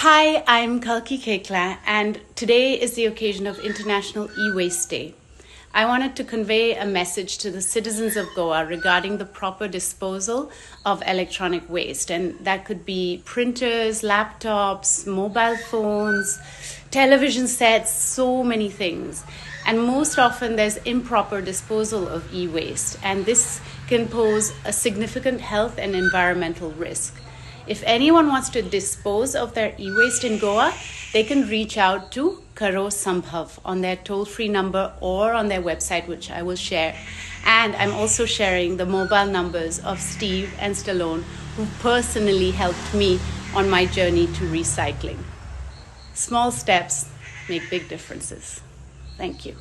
Hi, I'm Kalki Koechlin, and today is the occasion of International E-Waste Day. I wanted to convey a message to the citizens of Goa regarding the proper disposal of electronic waste, and that could be printers, laptops, mobile phones, television sets, so many things. And most often there's improper disposal of e-waste, and this can pose a significant health and environmental risk. If anyone wants to dispose of their e-waste in Goa, they can reach out to Karo Sambhav on their toll-free number or on their website, which I will share. And I'm also sharing the mobile numbers of Steve and Stallone, who personally helped me on my journey to recycling. Small steps make big differences. Thank you.